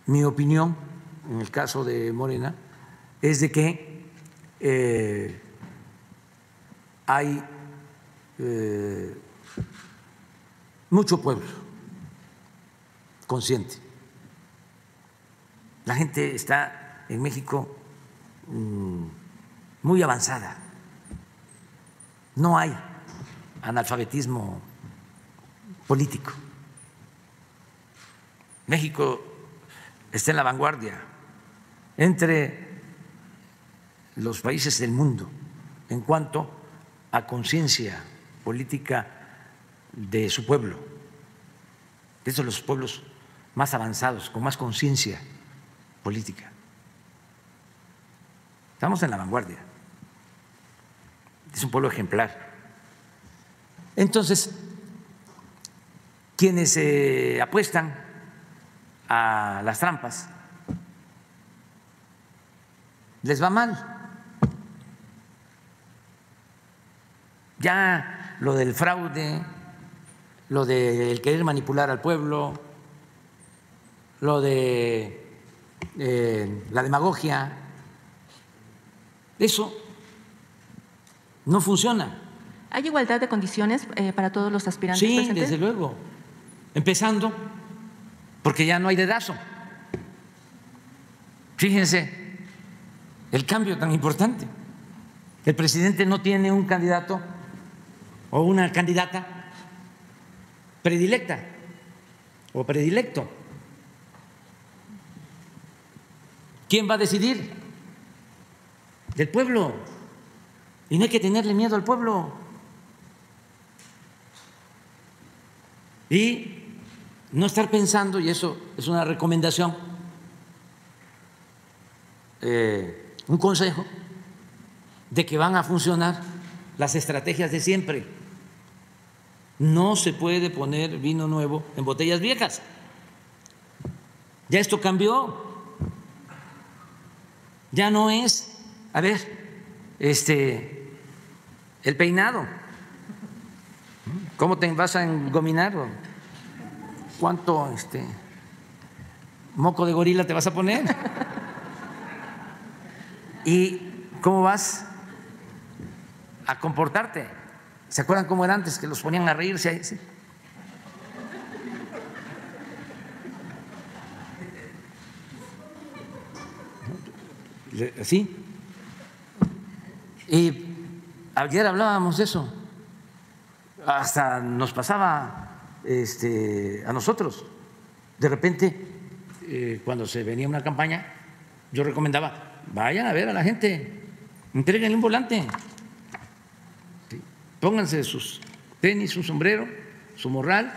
Mi opinión, en el caso de Morena, es de que hay mucho pueblo consciente. La gente está en México muy avanzada. No hay analfabetismo político. México está en la vanguardia entre los países del mundo en cuanto a conciencia política de su pueblo. Es de los pueblos más avanzados, con más conciencia política. Estamos en la vanguardia. Es un pueblo ejemplar. Entonces, quienes apuestan a las trampas, les va mal. Ya lo del fraude, lo del querer manipular al pueblo, lo de la demagogia, eso no funciona. ¿Hay igualdad de condiciones para todos los aspirantes? Sí, presentes? desde luego. Empezando porque ya no hay dedazo. Fíjense el cambio tan importante. El presidente no tiene un candidato o una candidata predilecta o predilecto. ¿Quién va a decidir? Del pueblo. Y no hay que tenerle miedo al pueblo. Y no estar pensando, y eso es una recomendación, un consejo, de que van a funcionar las estrategias de siempre. No se puede poner vino nuevo en botellas viejas. Ya esto cambió. Ya no es, a ver, el peinado. ¿Cómo te vas a engominar? ¿Cuánto moco de gorila te vas a poner? ¿Y cómo vas a comportarte? ¿Se acuerdan cómo era antes, que los ponían a reírse ahí? ¿Sí? ¿Sí? Y ayer hablábamos de eso. Hasta nos pasaba a nosotros. De repente, cuando se venía una campaña, yo recomendaba, vayan a ver a la gente, entréguenle un volante, ¿sí? Pónganse sus tenis, su sombrero, su morral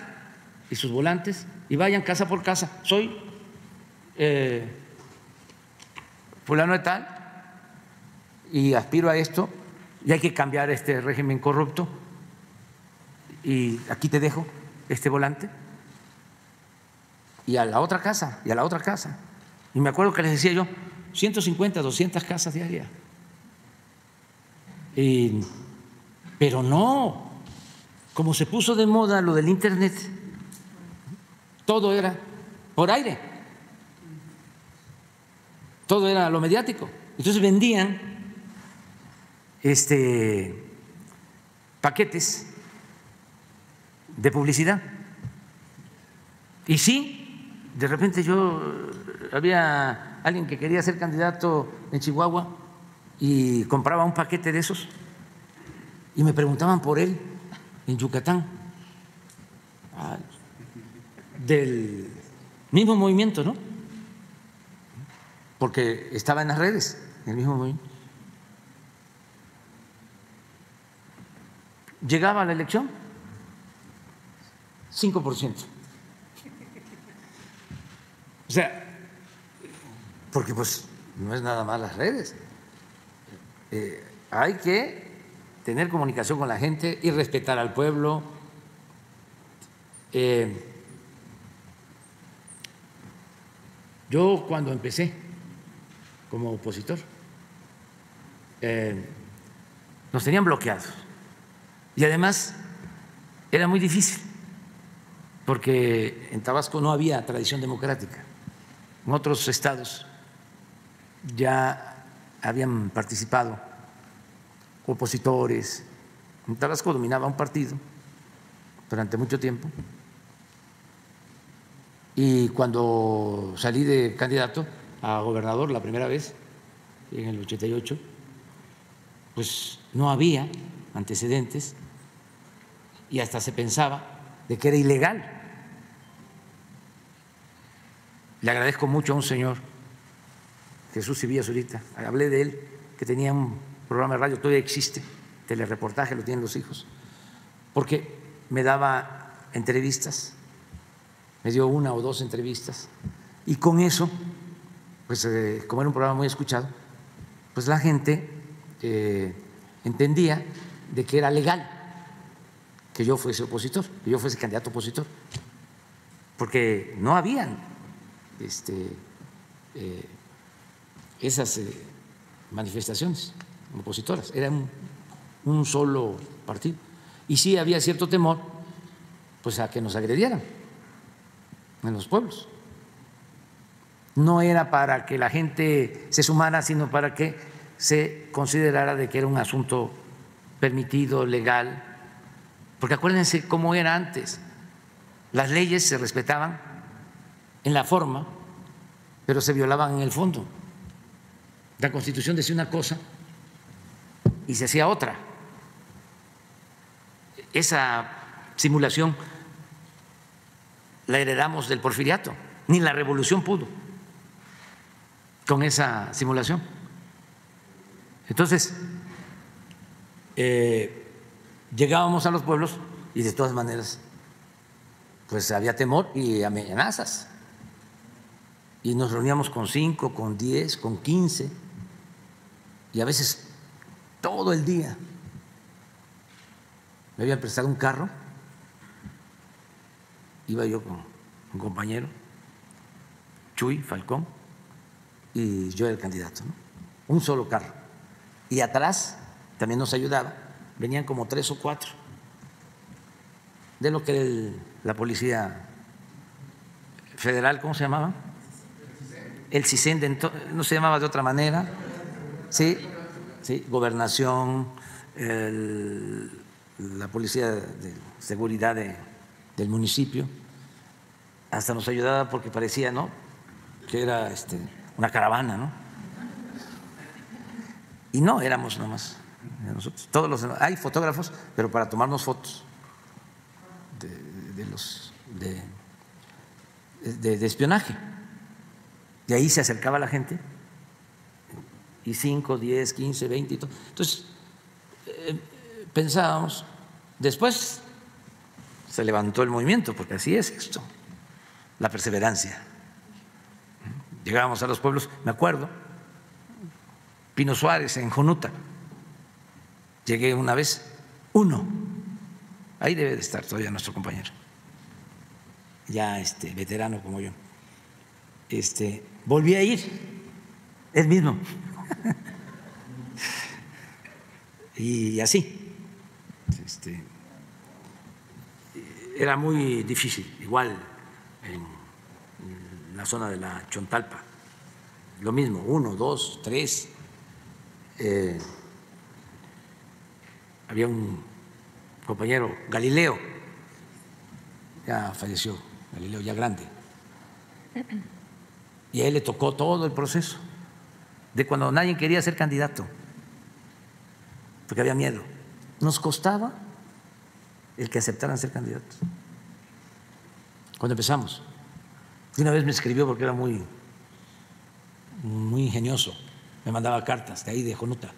y sus volantes y vayan casa por casa. Soy fulano de tal y aspiro a esto y hay que cambiar este régimen corrupto. Y aquí te dejo este volante, y a la otra casa, y a la otra casa. Y me acuerdo que les decía yo, 150, 200 casas diarias. Pero no, como se puso de moda lo del internet, todo era por aire, todo era lo mediático. Entonces vendían paquetes de publicidad. Y sí, de repente había alguien que quería ser candidato en Chihuahua y compraba un paquete de esos y me preguntaban por él en Yucatán, del mismo movimiento, ¿no? Porque estaba en las redes, en el mismo movimiento. Llegaba a la elección, 5%. O sea, porque pues no es nada más las redes. Hay que tener comunicación con la gente y respetar al pueblo. Yo cuando empecé como opositor, nos tenían bloqueados y además era muy difícil porque en Tabasco no había tradición democrática, en otros estados ya habían participado opositores. En Tabasco dominaba un partido durante mucho tiempo, y cuando salí de candidato a gobernador la primera vez, en el 88, pues no había antecedentes y hasta se pensaba de que era ilegal. Le agradezco mucho a un señor, Jesús Sevilla Zurita, hablé de él, que tenía un programa de radio, todavía existe, telereportaje, lo tienen los hijos, porque me daba entrevistas, me dio 1 o 2 entrevistas, y con eso, pues como era un programa muy escuchado, pues la gente entendía de que era legal que yo fuese opositor, que yo fuese candidato opositor, porque no habían esas manifestaciones opositoras, era un solo partido, y sí había cierto temor pues a que nos agredieran en los pueblos. No era para que la gente se sumara, sino para que se considerara de que era un asunto permitido, legal, porque acuérdense cómo era antes, las leyes se respetaban en la forma, pero se violaban en el fondo. La Constitución decía una cosa y se hacía otra. Esa simulación la heredamos del Porfiriato, ni la Revolución pudo con esa simulación. Entonces, llegábamos a los pueblos y de todas maneras pues había temor y amenazas, y nos reuníamos con 5, con 10, con 15, y a veces todo el día. Me habían prestado un carro, iba yo con un compañero, Chuy Falcón, y yo era el candidato, ¿no? Un solo carro, y atrás también nos ayudaba, venían como 3 o 4 de lo que era la Policía Federal, ¿cómo se llamaba? El CISEN, no se llamaba de otra manera, sí, Gobernación, la Policía de Seguridad del municipio, hasta nos ayudaba porque parecía, ¿no?, que era una caravana, ¿no? Y no éramos nomás nosotros, todos los demás. Hay fotógrafos, pero para tomarnos fotos de espionaje. De ahí se acercaba la gente, y 5, 10, 15, 20 y todo. Entonces, pensábamos, después se levantó el movimiento, porque así es esto, la perseverancia. Llegábamos a los pueblos, me acuerdo, Pino Suárez en Jonuta, llegué una vez, 1, ahí debe de estar todavía nuestro compañero, ya veterano como yo. Volví a ir, él mismo, y así. Era muy difícil, igual en la zona de la Chontalpa, lo mismo, 1, 2, 3. Había un compañero, Galileo, ya falleció, Galileo ya grande, y a él le tocó todo el proceso de cuando nadie quería ser candidato porque había miedo. Nos costaba el que aceptaran ser candidatos cuando empezamos. Y una vez me escribió, porque era muy ingenioso, me mandaba cartas de ahí de Jonuta,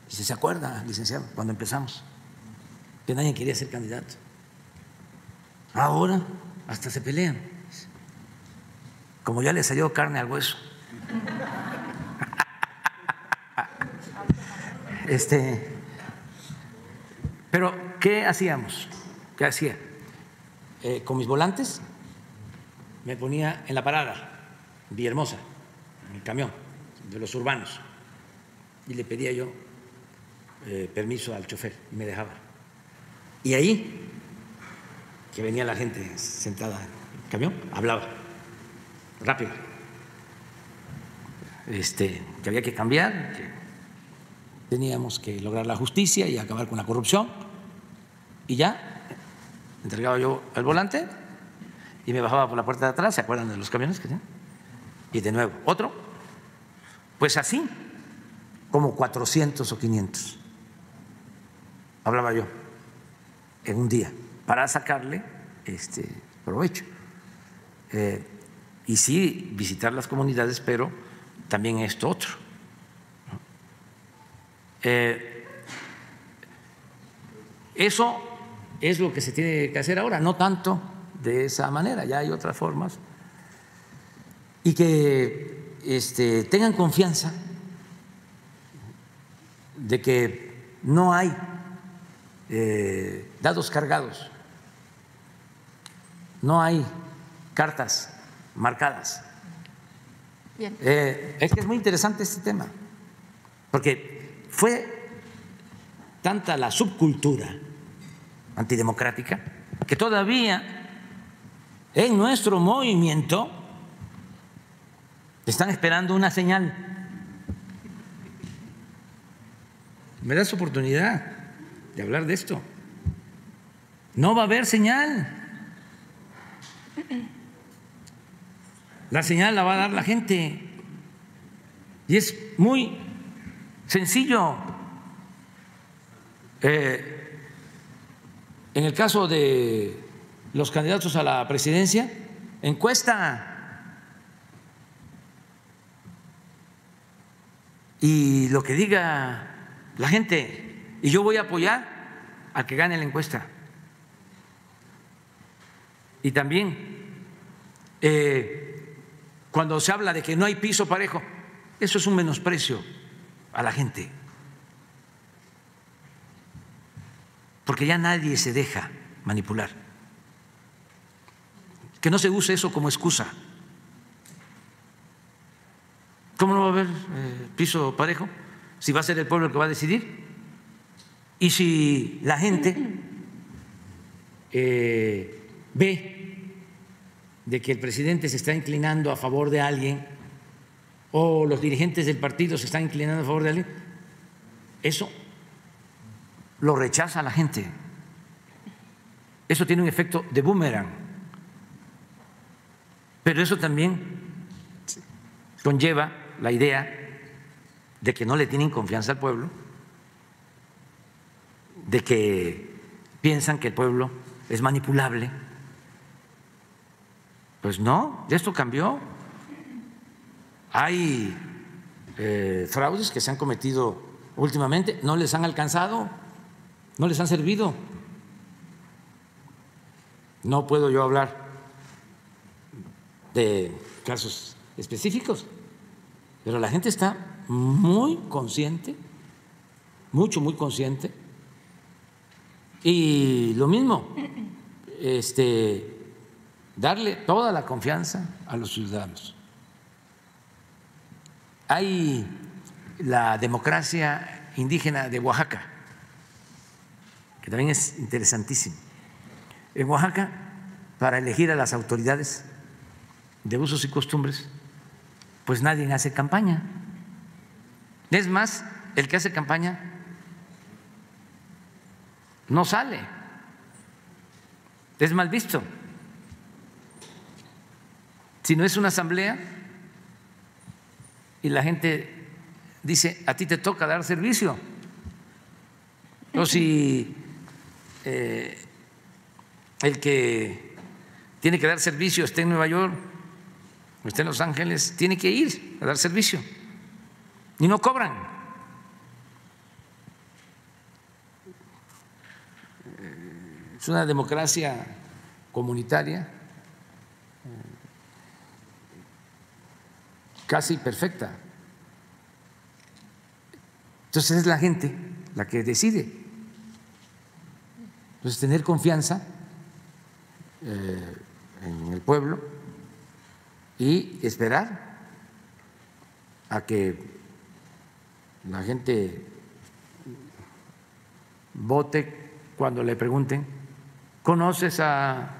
dice: ¿se acuerda, licenciado, cuando empezamos que nadie quería ser candidato? Ahora hasta se pelean, como ya les salió carne al hueso. Pero ¿qué hacíamos? ¿Qué hacía? Con mis volantes me ponía en la parada Villahermosa, en el camión de los urbanos, y le pedía yo permiso al chofer y me dejaba. Y ahí, que venía la gente sentada en el camión, hablaba rápido que había que cambiar, que teníamos que lograr la justicia y acabar con la corrupción, y ya entregaba yo el volante y me bajaba por la puerta de atrás, ¿se acuerdan de los camiones que tenían? Y de nuevo, otro, pues así, como 400 o 500, hablaba yo en un día, para sacarle provecho. Y sí, visitar las comunidades, pero también esto otro. Eso es lo que se tiene que hacer ahora, no tanto de esa manera, ya hay otras formas. Y que tengan confianza de que no hay dados cargados, no hay cartas marcadas. Bien. Es que es muy interesante este tema, porque fue tanta la subcultura antidemocrática que todavía en nuestro movimiento están esperando una señal. ¿Me das oportunidad de hablar de esto? No va a haber señal. La señal la va a dar la gente. Y es muy sencillo. En el caso de los candidatos a la presidencia, encuesta. Y lo que diga la gente, y yo voy a apoyar al que gane la encuesta. Y también cuando se habla de que no hay piso parejo, eso es un menosprecio a la gente, porque ya nadie se deja manipular. Que no se use eso como excusa. ¿Cómo no va a haber piso parejo si va a ser el pueblo el que va a decidir? Y si la gente ve de que el presidente se está inclinando a favor de alguien o los dirigentes del partido se están inclinando a favor de alguien, eso lo rechaza la gente. Eso tiene un efecto de boomerang. Pero eso también conlleva la idea de que no le tienen confianza al pueblo, de que piensan que el pueblo es manipulable. Pues no, esto cambió. Hay fraudes que se han cometido últimamente, no les han alcanzado, no les han servido. No puedo yo hablar de casos específicos, pero la gente está muy consciente, muy consciente. Y lo mismo, darle toda la confianza a los ciudadanos. Hay la democracia indígena de Oaxaca, que también es interesantísimo. En Oaxaca, para elegir a las autoridades de usos y costumbres, pues nadie hace campaña. Es más, el que hace campaña no sale, es mal visto. Si no es una asamblea y la gente dice, a ti te toca dar servicio, o si el que tiene que dar servicio está en Nueva York o está en Los Ángeles, tiene que ir a dar servicio y no cobran. Es una democracia comunitaria casi perfecta. Entonces es la gente la que decide. Entonces tener confianza en el pueblo y esperar a que la gente vote cuando le pregunten, ¿conoces a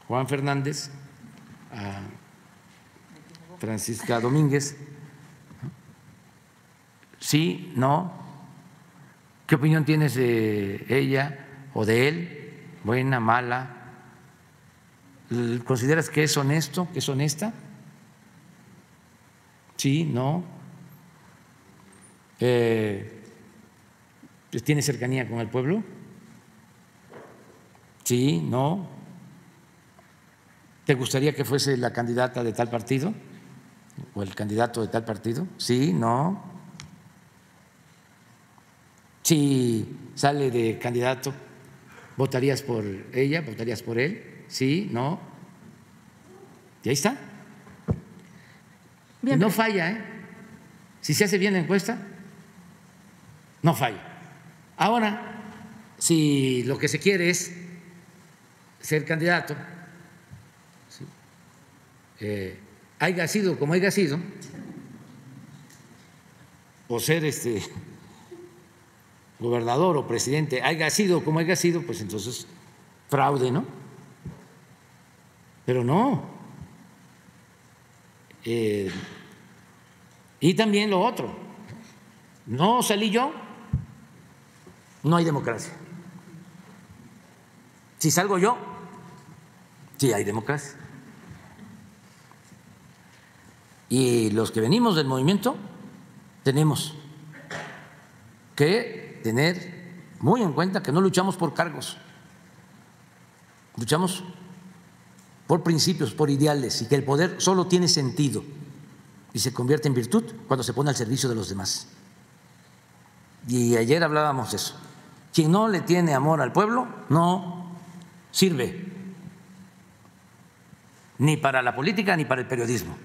Juan Fernández? Francisca Domínguez. Sí, no. ¿Qué opinión tienes de ella o de él? ¿Buena, mala? ¿Consideras que es honesto, que es honesta? Sí, no. ¿Tiene cercanía con el pueblo? Sí, no. ¿Te gustaría que fuese la candidata de tal partido o el candidato de tal partido? Sí, no. Si sale de candidato, ¿votarías por ella? ¿Votarías por él? Sí, no. Y ahí está. Bien, Y no falla, ¿eh? Si se hace bien la encuesta, no falla. Ahora, si lo que se quiere es ser candidato, ¿sí? Haya sido como haya sido, o ser gobernador o presidente, haya sido como haya sido, pues entonces fraude, ¿no? Pero no. Y también lo otro, no salí yo, no hay democracia. Si salgo yo, sí hay democracia. Y los que venimos del movimiento tenemos que tener muy en cuenta que no luchamos por cargos, luchamos por principios, por ideales, y que el poder solo tiene sentido y se convierte en virtud cuando se pone al servicio de los demás. Y ayer hablábamos de eso. Quien no le tiene amor al pueblo no sirve ni para la política ni para el periodismo.